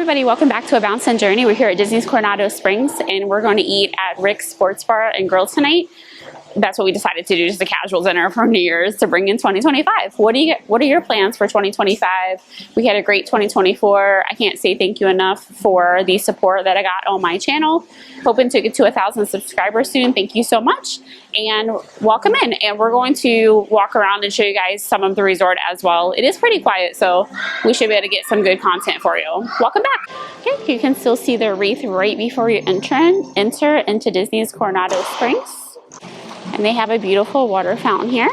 everybody, welcome back to A Bounce and Journey. We're here at Disney's Coronado Springs and we're going to eat at Rick's Sports Bar and Grill tonight. That's what we decided to do, just a casual dinner for New Year's to bring in 2025. What are your plans for 2025? We had a great 2024. I can't say thank you enough for the support that I got on my channel. Hoping to get to 1,000 subscribers soon. Thank you so much and welcome in. And we're going to walk around and show you guys some of the resort as well. It is pretty quiet, so we should be able to get some good content for you. Welcome back. Okay, you can still see the wreath right before you enter into Disney's Coronado Springs. And they have a beautiful water fountain here.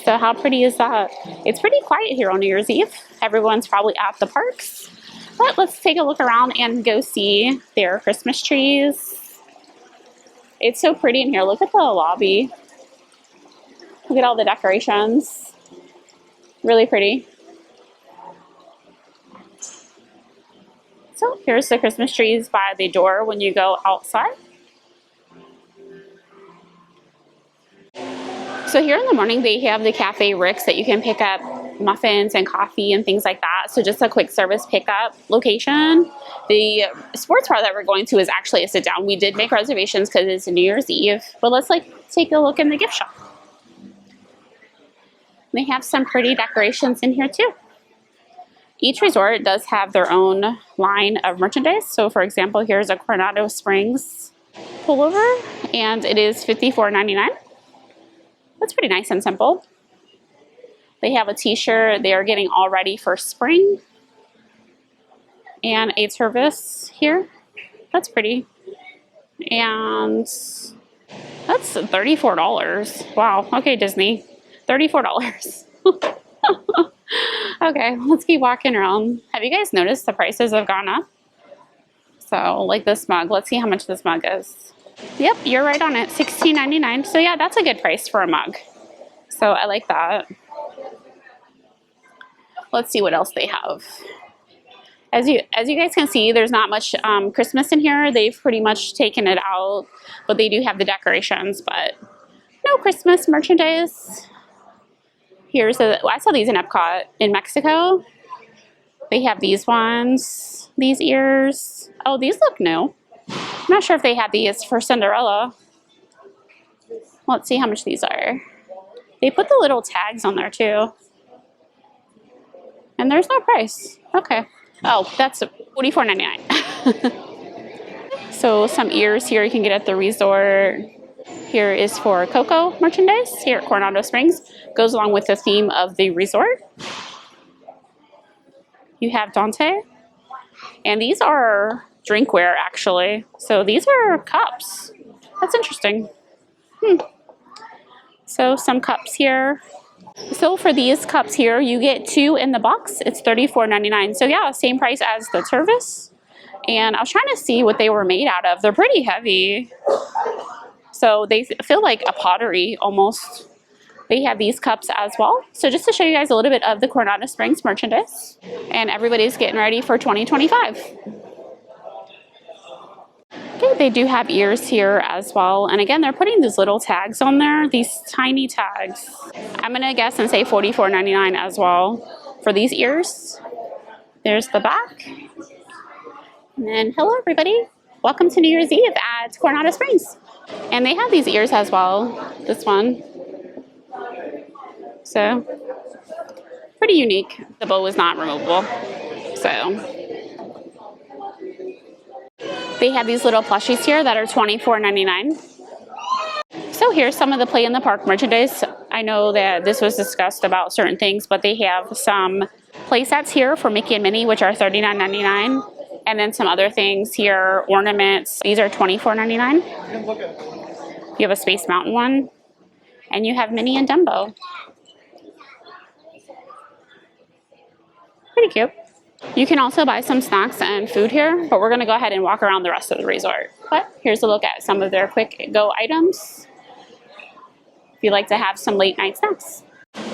So how pretty is that? It's pretty quiet here on New Year's Eve. Everyone's probably at the parks. But let's take a look around and go see their Christmas trees. It's so pretty in here. Look at the lobby. Look at all the decorations. Really pretty. So here's the Christmas trees by the door when you go outside. So here in the morning, they have the Cafe Rick's that you can pick up muffins and coffee and things like that. So just a quick service pickup location. The sports bar that we're going to is actually a sit down. We did make reservations because it's New Year's Eve, but let's take a look in the gift shop. They have some pretty decorations in here too. Each resort does have their own line of merchandise. So for example, here's a Coronado Springs pullover and it is $54.99. That's pretty nice and simple. They have a t-shirt. They are getting all ready for spring. And a service here. That's pretty. And that's $34. Wow. Okay, Disney. $34. Okay, let's keep walking around. Have you guys noticed the prices have gone up? So, like this mug. Let's see how much this mug is. Yep, you're right on it. $16.99. So yeah, that's a good price for a mug. So I like that. Let's see what else they have. As you guys can see, there's not much Christmas in here. They've pretty much taken it out, but they do have the decorations, but no Christmas merchandise. I saw these in Epcot in Mexico. They have these ones, these ears. Oh, these look new. I'm not sure if they had these for Cinderella. Let's see how much these are. They put the little tags on there too. And there's no price. Okay. Oh, that's $44.99. So some ears here you can get at the resort. Here is for Coco merchandise here at Coronado Springs. Goes along with the theme of the resort. You have Dante. And these are drinkware actually. So these are cups. That's interesting. So some cups here. So for these cups here, you get 2 in the box. It's $34.99. So yeah, same price as the service. And I was trying to see what they were made out of. They're pretty heavy. So they feel like a pottery almost. They have these cups as well. So just to show you guys a little bit of the Coronado Springs merchandise. And everybody's getting ready for 2025. Okay, they do have ears here as well. And again, they're putting these little tags on there, these tiny tags. I'm going to guess and say $44.99 as well for these ears. There's the back. And then, hello everybody. Welcome to New Year's Eve at Coronado Springs. And they have these ears as well, this one. So, pretty unique. The bow is not removable. So, they have these little plushies here that are $24.99. So here's some of the Play in the Park merchandise. I know that this was discussed about certain things, but they have some play sets here for Mickey and Minnie, which are $39.99. And then some other things here, ornaments. These are $24.99. You have a Space Mountain one. And you have Minnie and Dumbo. Pretty cute. You can also buy some snacks and food here, but we're going to go ahead and walk around the rest of the resort. But here's a look at some of their quick go items if you'd like to have some late night snacks.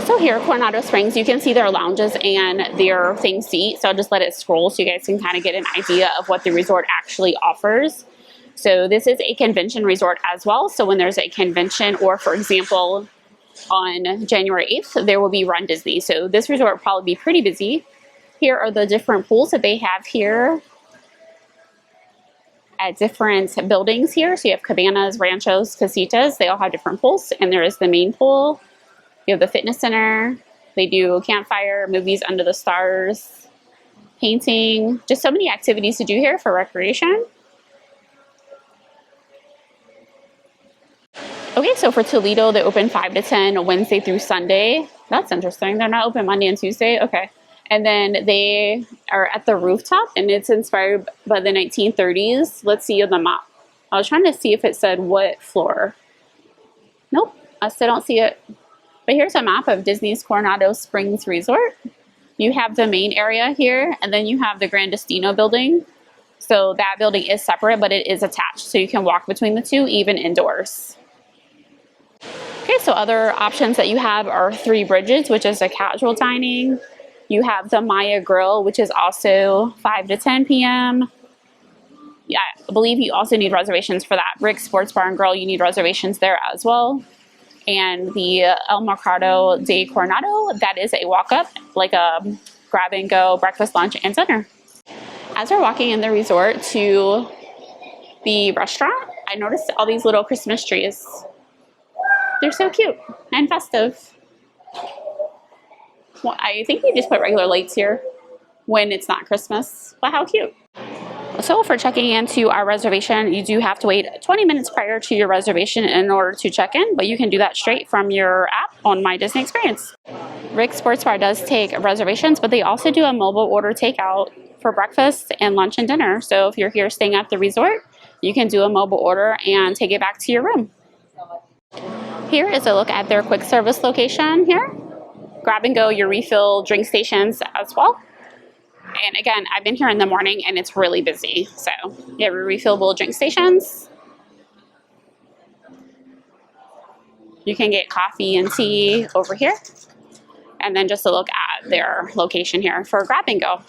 So here at Coronado Springs, you can see their lounges and their things to eat. So I'll just let it scroll so you guys can kind of get an idea of what the resort actually offers. So this is a convention resort as well. So when there's a convention, or for example, on January 8th, there will be Run Disney. So this resort will probably be pretty busy. Here are the different pools that they have here. at different buildings here. So you have cabanas, ranchos, casitas. They all have different pools, and there is the main pool. You have the fitness center. They do campfire, movies under the stars, painting, just so many activities to do here for recreation. Okay, so for Toledo, they open 5 to 10 Wednesday through Sunday. That's interesting. They're not open Monday and Tuesday. Okay. And then they are at the rooftop, and it's inspired by the 1930s. Let's see on the map. I was trying to see if it said what floor. Nope, I still don't see it. But here's a map of Disney's Coronado Springs Resort. You have the main area here, and then you have the Grand Destino building. So that building is separate, but it is attached. So you can walk between the two, even indoors. Okay, so other options that you have are Three Bridges, which is a casual dining. You have the NYE Grill, which is also 5 to 10 p.m. Yeah, I believe you also need reservations for that. Rick's Sports Bar and Grill, you need reservations there as well. And the El Mercado de Coronado, that is a walk-up, like a grab-and-go breakfast, lunch, and dinner. As we're walking in the resort to the restaurant, I noticed all these little Christmas trees. They're so cute and festive. Well, I think you just put regular lights here when it's not Christmas, but how cute. So for checking into our reservation, you do have to wait 20 minutes prior to your reservation in order to check in, but you can do that straight from your app on My Disney Experience. Rick's Sports Bar does take reservations, but they also do a mobile order takeout for breakfast and lunch and dinner. So if you're here staying at the resort, you can do a mobile order and take it back to your room. Here is a look at their quick service location here. Grab and go your refill drink stations as well. And again, I've been here in the morning and it's really busy. So you have your refillable drink stations. You can get coffee and tea over here. And then just a look at their location here for grab and go.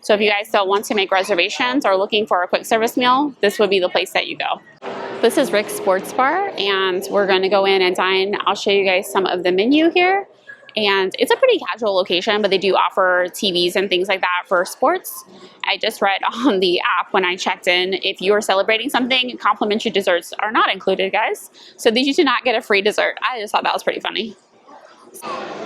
So if you guys don't want to make reservations or looking for a quick service meal, this would be the place that you go. This is Rick's Sports Bar, and we're going to go in and dine. I'll show you guys some of the menu here. And it's a pretty casual location, but they do offer TVs and things like that for sports. I just read on the app when I checked in, if you are celebrating something, complimentary desserts are not included, guys. So you do not get a free dessert. I just thought that was pretty funny.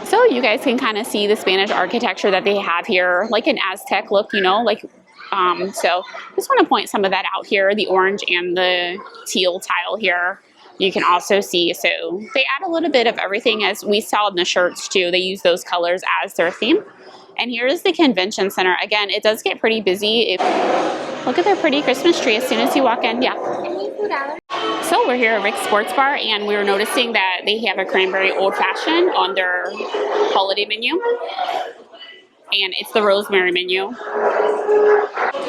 So you guys can kind of see the Spanish architecture that they have here, like an Aztec look, you know, like so just want to point some of that out here, the orange and the teal tile here. You can also see, so they add a little bit of everything, as we saw in the shirts too. They use those colors as their theme. And here is the convention center. Again, it does get pretty busy. Look at their pretty Christmas tree as soon as you walk in. Yeah. So we're here at Rick's Sports Bar, and we were noticing that they have a cranberry old fashioned on their holiday menu. And it's the rosemary menu.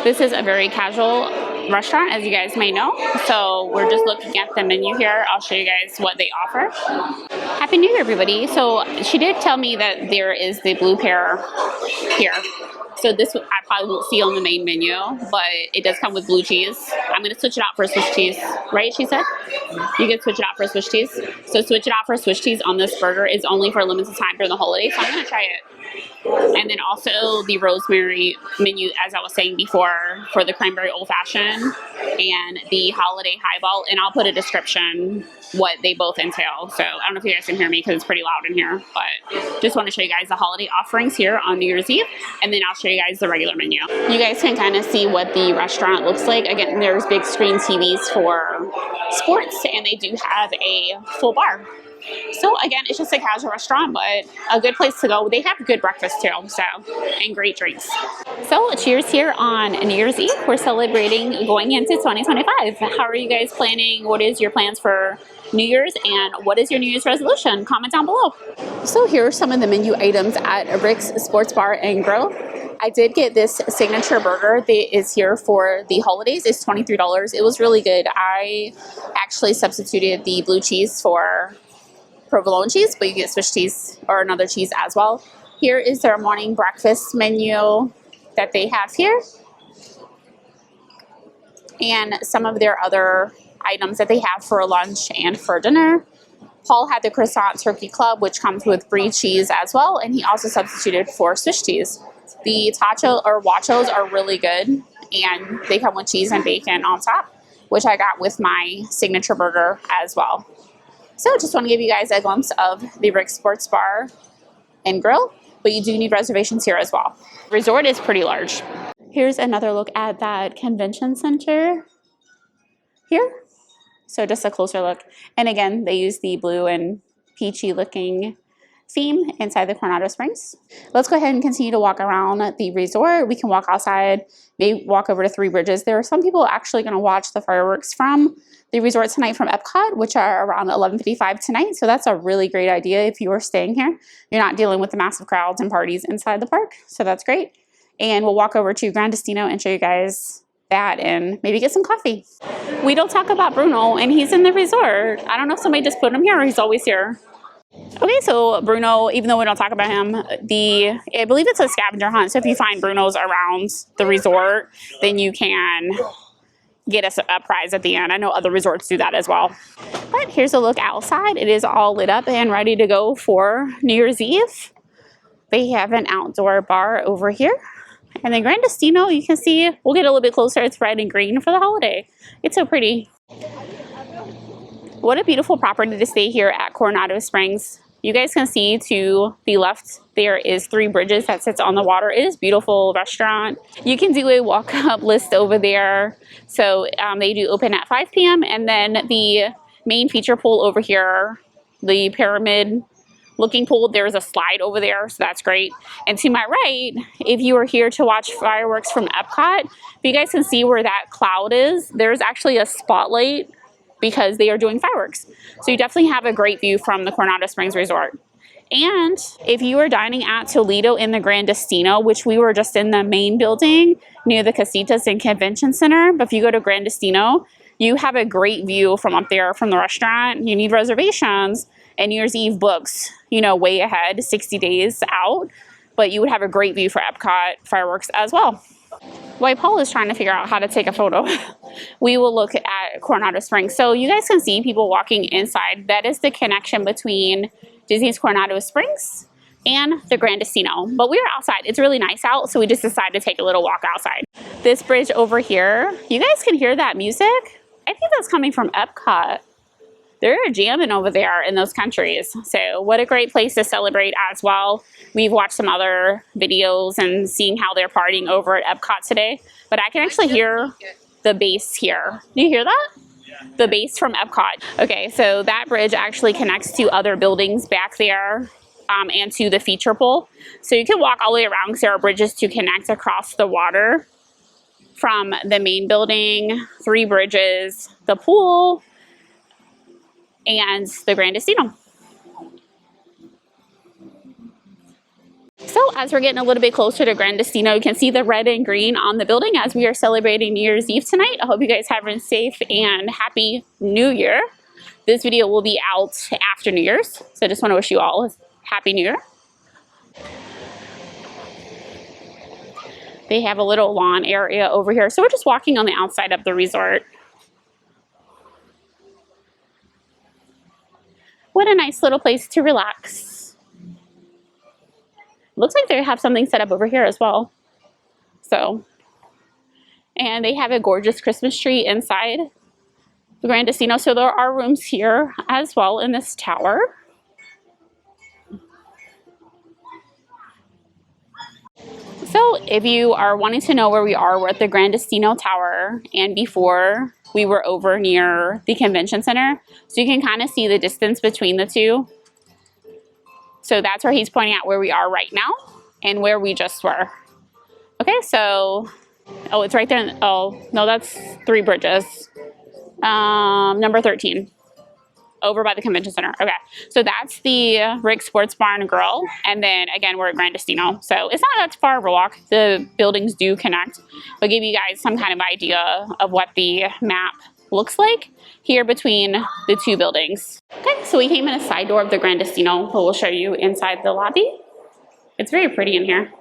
This is a very casual restaurant, as you guys may know. So we're just looking at the menu here. I'll show you guys what they offer. Happy New Year, everybody. So she did tell me that there is the blue pear here. So this I probably won't see on the main menu, but it does come with blue cheese. I'm going to switch it out for Swiss cheese, right? She said you can switch it out for Swiss cheese. So switch it out for Swiss cheese on this burger is only for a limited time during the holidays. So I'm going to try it. And then also the rosemary menu, as I was saying before, for the cranberry old fashioned and the holiday highball. And I'll put a description what they both entail. So I don't know if you guys can hear me because it's pretty loud in here, but just want to show you guys the holiday offerings here on New Year's Eve. And then I'll show you guys the regular menu. You guys can kind of see what the restaurant looks like. Again, there's big screen TVs for sports, and they do have a full bar. So again, it's just a casual restaurant, but a good place to go. They have good breakfast too, so, and great drinks. So cheers here on New Year's Eve. We're celebrating going into 2025. How are you guys planning? What is your plans for New Year's, and what is your New Year's resolution? Comment down below. So here are some of the menu items at Rick's Sports Bar and Grill. I did get this signature burger that is here for the holidays. It's $23. It was really good. I actually substituted the blue cheese for provolone cheese, but you get Swiss cheese or another cheese as well. Here is their morning breakfast menu that they have here, and some of their other items that they have for lunch and for dinner. Paul had the croissant turkey club, which comes with brie cheese as well, and he also substituted for Swiss cheese. The tacho or guachos are really good, and they come with cheese and bacon on top, which I got with my signature burger as well. So just want to give you guys a glimpse of the Rick's Sports Bar and Grill, but you do need reservations here as well. The resort is pretty large. Here's another look at that convention center here. So just a closer look. And again, they use the blue and peachy looking theme inside the Coronado Springs. Let's go ahead and continue to walk around the resort. We can walk outside, maybe walk over to Three Bridges. There are some people actually going to watch the fireworks from the resort tonight from Epcot, which are around 11:55 tonight. So that's a really great idea if you are staying here. You're not dealing with the massive crowds and parties inside the park. So that's great. And we'll walk over to Grand Destino and show you guys that and maybe get some coffee. We don't talk about Bruno, and he's in the resort. I don't know if somebody just put him here or he's always here. Okay, so Bruno, even though we don't talk about him, I believe it's a scavenger hunt. So if you find Brunos around the resort, then you can get a prize at the end. I know other resorts do that as well. But here's a look outside. It is all lit up and ready to go for New Year's Eve. They have an outdoor bar over here. And then Grand Destino, you can see, we'll get a little bit closer. It's red and green for the holiday. It's so pretty. What a beautiful property to stay here at Coronado Springs. You guys can see to the left, there is Three Bridges that sits on the water. It is a beautiful restaurant. You can do a walk-up list over there. So they do open at 5 p.m. And then the main feature pool over here, the pyramid looking pool, there's a slide over there, so that's great. And to my right, if you are here to watch fireworks from Epcot, if you guys can see where that cloud is, there's actually a spotlight because they are doing fireworks. So you definitely have a great view from the Coronado Springs Resort. And if you are dining at Toledo in the Grand Destino, which we were just in the main building near the Casitas and Convention Center, but if you go to Grand Destino, you have a great view from up there from the restaurant. You need reservations and New Year's Eve books, you know, way ahead, 60 days out, but you would have a great view for Epcot fireworks as well. While Paul is trying to figure out how to take a photo, we will look at Coronado Springs. So you guys can see people walking inside. That is the connection between Disney's Coronado Springs and the Grand Destino. But we are outside. It's really nice out, so we just decided to take a little walk outside. This bridge over here, you guys can hear that music? I think that's coming from Epcot. They're jamming over there in those countries. So what a great place to celebrate as well. We've watched some other videos and seeing how they're partying over at Epcot today. But I can actually hear the bass here. Do you hear that? The bass from Epcot. Okay, so that bridge actually connects to other buildings back there and to the feature pool. So you can walk all the way around because there are bridges to connect across the water from the main building, Three Bridges, the pool, and the Grand Destino. So as we're getting a little bit closer to Grand Destino, you can see the red and green on the building as we are celebrating New Year's Eve tonight. I hope you guys have a safe and happy New Year. This video will be out after New Year's, so I just want to wish you all a happy New Year. They have a little lawn area over here, so we're just walking on the outside of the resort. What a nice little place to relax. Looks like they have something set up over here as well. So, and they have a gorgeous Christmas tree inside the Grand Destino. So there are rooms here as well in this tower. So if you are wanting to know where we are, we're at the Grand Destino Tower, and before we were over near the Convention Center. So you can kind of see the distance between the two. So that's where he's pointing out where we are right now and where we just were. Okay, so, oh, it's right there. Oh, no, that's Three Bridges. Number 13. Over by the Convention Center. Okay, so that's the Rick's Sports Bar and Grill, and then again we're at Grand Destino, so it's not that far of a walk. The buildings do connect, but give you guys some kind of idea of what the map looks like here between the two buildings. Okay, so we came in a side door of the Grand Destino, but we'll show you inside the lobby. It's very pretty in here.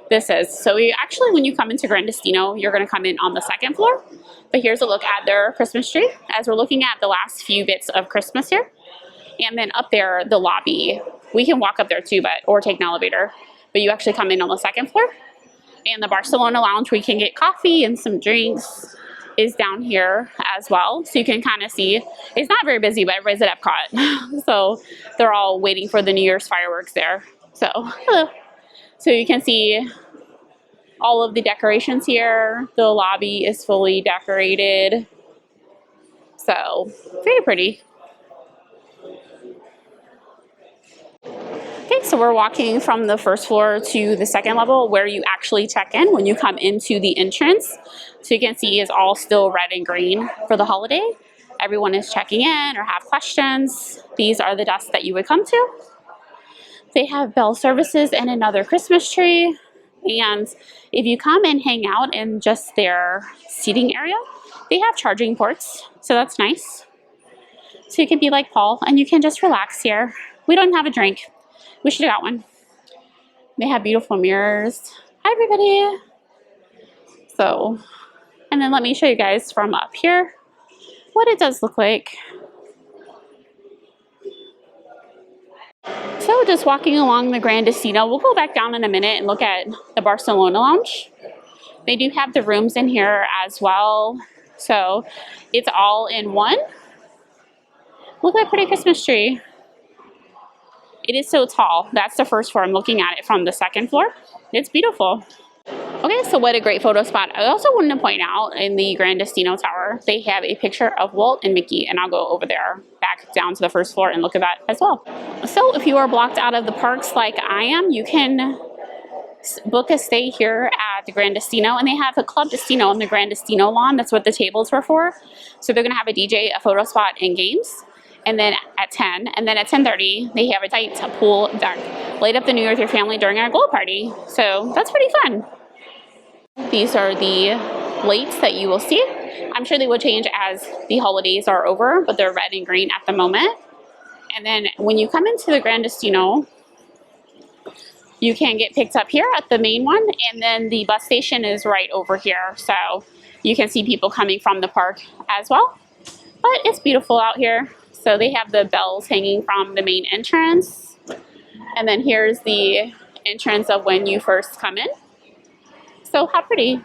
This is, so we actually, when you come into Grand Destino, you're going to come in on the second floor. But here's a look at their Christmas tree as we're looking at the last few bits of Christmas here. And then up there, the lobby. We can walk up there too, or take an elevator. But you actually come in on the second floor. And the Barcelona lounge where you can get coffee and some drinks is down here as well. So you can kind of see, it's not very busy, but everybody's at Epcot. So they're all waiting for the New Year's fireworks there. So, hello. So you can see all of the decorations here. The lobby is fully decorated. So, very pretty. Okay, so we're walking from the first floor to the second level where you actually check in when you come into the entrance. So you can see it's all still red and green for the holiday. Everyone is checking in or have questions. These are the desks that you would come to. They have bell services and another Christmas tree. And if you come and hang out in just their seating area, they have charging ports. So that's nice. So you can be like Paul and you can just relax here. We don't have a drink. We should have got one. They have beautiful mirrors. Hi, everybody. So, and then let me show you guys from up here what it does look like. So just walking along the Grand Destino, we'll go back down in a minute and look at the Barcelona lounge. They do have the rooms in here as well. So it's all in one. Look at that pretty Christmas tree. It is so tall. That's the first floor. I'm looking at it from the second floor. It's beautiful. Okay, so what a great photo spot. I also wanted to point out in the Grand Destino Tower, they have a picture of Walt and Mickey, and I'll go over there back down to the first floor and look at that as well. So if you are blocked out of the parks like I am, you can book a stay here at the Grand Destino, and they have a Club Destino on the Grand Destino lawn. That's what the tables were for. So they're gonna have a DJ, a photo spot, and games. And then at 10, and then at 10:30, they have a tight pool deck. Light up the New Year with your family during our glow party. So that's pretty fun. These are the lights that you will see. I'm sure they will change as the holidays are over, but they're red and green at the moment. And then when you come into the Grand Destino, you can get picked up here at the main one, and then the bus station is right over here. So you can see people coming from the park as well. But it's beautiful out here. So they have the bells hanging from the main entrance. And then here's the entrance of when you first come in. So how pretty.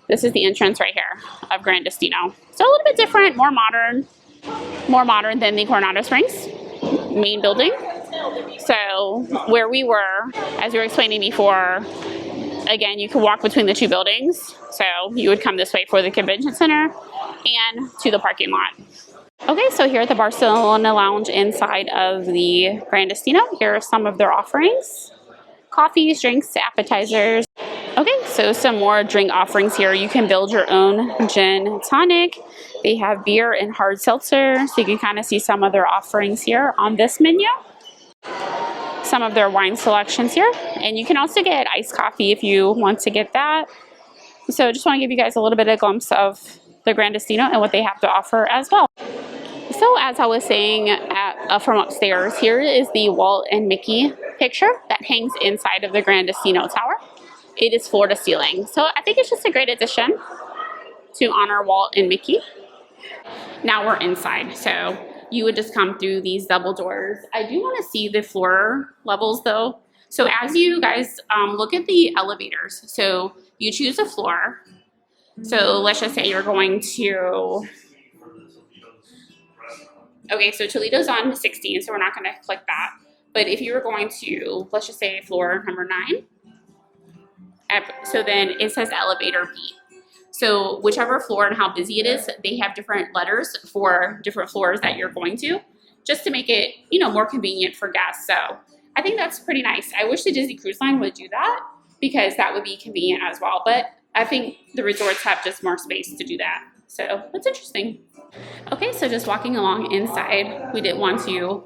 This is the entrance right here of Grand Destino. So a little bit different, more modern than the Coronado Springs main building. So where we were, as we were explaining before, again, you can walk between the two buildings. So you would come this way for the convention center and to the parking lot. Okay, so here at the Barcelona Lounge inside of the Grand Destino, here are some of their offerings. Coffees, drinks, appetizers. Okay, so some more drink offerings here. You can build your own gin tonic. They have beer and hard seltzer, so you can kind of see some of their offerings here on this menu. Some of their wine selections here. And you can also get iced coffee if you want to get that. So just want to give you guys a little bit of a glimpse of the Grand Destino and what they have to offer as well. So as I was saying from upstairs, here is the Walt and Mickey picture that hangs inside of the Grand Destino Tower. It is floor to ceiling. So I think it's just a great addition to honor Walt and Mickey. Now we're inside. So you would just come through these double doors. I do want to see the floor levels though. So as you guys look at the elevators, so you choose a floor. So let's just say you're going to, okay, so Toledo's on 16, so we're not going to click that. But if you were going to, let's just say floor number 9, so then it says elevator B. So whichever floor and how busy it is, they have different letters for different floors that you're going to, just to make it, you know, more convenient for guests. So I think that's pretty nice. I wish the Disney Cruise Line would do that because that would be convenient as well. But I think the resorts have just more space to do that. So that's interesting. Okay, so just walking along inside, we didn't want to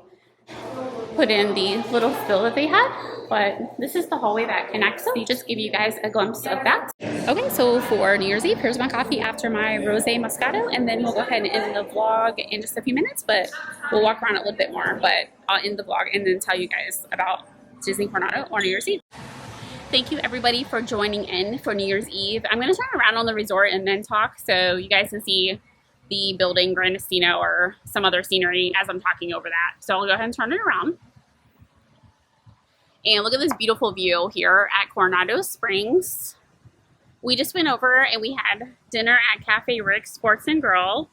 put in the little spill that they had, but this is the hallway that connects. So just give you guys a glimpse of that. Okay, so for New Year's Eve, here's my coffee after my rosé moscato, and then we'll go ahead and end the vlog in just a few minutes, but we'll walk around a little bit more, but I'll end the vlog and then tell you guys about Disney Coronado or New Year's Eve. Thank you everybody for joining in for New Year's Eve. I'm going to turn around on the resort and then talk so you guys can see the building, Grand Destino, or some other scenery as I'm talking over that. So I'll go ahead and turn it around. And look at this beautiful view here at Coronado Springs. We just went over and we had dinner at Cafe Rick's Sports and Grill.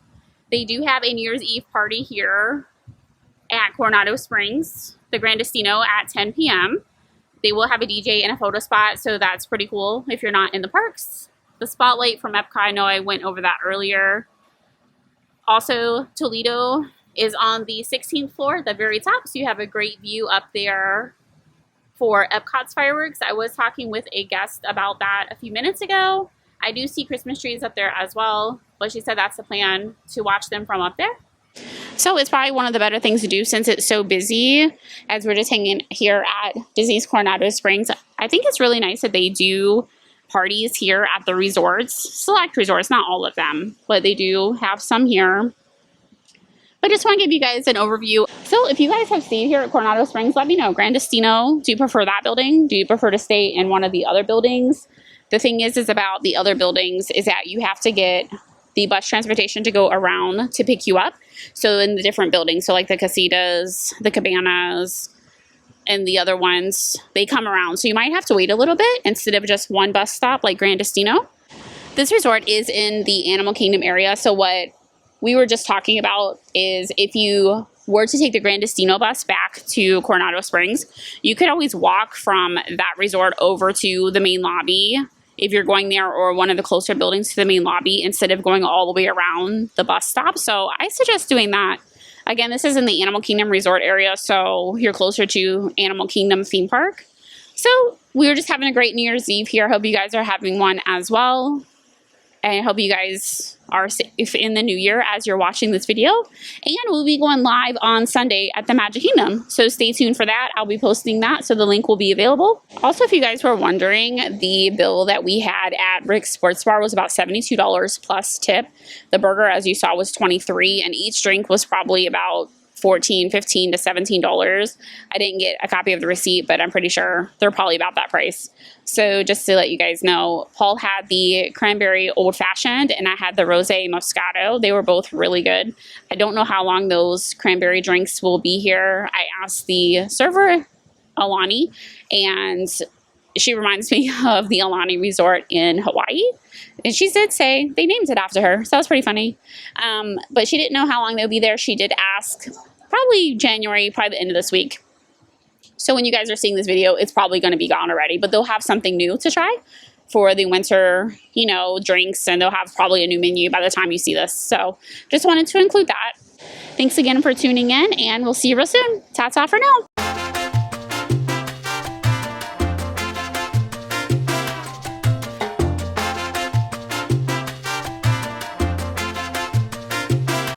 They do have a New Year's Eve party here at Coronado Springs, the Grand Destino, at 10 p.m. They will have a DJ and a photo spot, so that's pretty cool if you're not in the parks. The spotlight from Epcot, I know I went over that earlier. Also, Toledo is on the 16th floor at the very top, so you have a great view up there for Epcot's fireworks. I was talking with a guest about that a few minutes ago. I do see Christmas trees up there as well, but she said that's the plan, to watch them from up there. So it's probably one of the better things to do since it's so busy, as we're just hanging here at Disney's Coronado Springs. I think it's really nice that they do parties here at the resorts, select resorts, not all of them, but they do have some here. But I just want to give you guys an overview. So if you guys have stayed here at Coronado Springs, let me know. Grand Destino, do you prefer that building? Do you prefer to stay in one of the other buildings? The thing is about the other buildings is that you have to get the bus transportation to go around to pick you up. So in the different buildings, so like the Casitas, the Cabanas, and the other ones, they come around. So you might have to wait a little bit instead of just one bus stop like Grand Destino. This resort is in the Animal Kingdom area. So what we were just talking about is if you were to take the Grand Destino bus back to Coronado Springs, you could always walk from that resort over to the main lobby if you're going there, or one of the closer buildings to the main lobby, instead of going all the way around the bus stop. So I suggest doing that. Again, this is in the Animal Kingdom resort area, so you're closer to Animal Kingdom theme park. So we were just having a great New Year's Eve here. I hope you guys are having one as well. And I hope you guys are safe in the new year as you're watching this video. And we'll be going live on Sunday at the Magic Kingdom. So stay tuned for that. I'll be posting that, so the link will be available. Also, if you guys were wondering, the bill that we had at Rick's Sports Bar was about $72 plus tip. The burger, as you saw, was $23, and each drink was probably about $14, $15 to $17. I didn't get a copy of the receipt, but I'm pretty sure they're probably about that price. So just to let you guys know, Paul had the cranberry old fashioned and I had the rosé moscato. They were both really good. I don't know how long those cranberry drinks will be here. I asked the server, Alani, and she reminds me of the Alani Resort in Hawaii. And she did say they named it after her, so that was pretty funny. But she didn't know how long they'll be there. She did ask probably January, probably the end of this week. So when you guys are seeing this video, it's probably going to be gone already. But they'll have something new to try for the winter, you know, drinks. And they'll have probably a new menu by the time you see this. So just wanted to include that. Thanks again for tuning in, and we'll see you real soon. Ta-ta for now.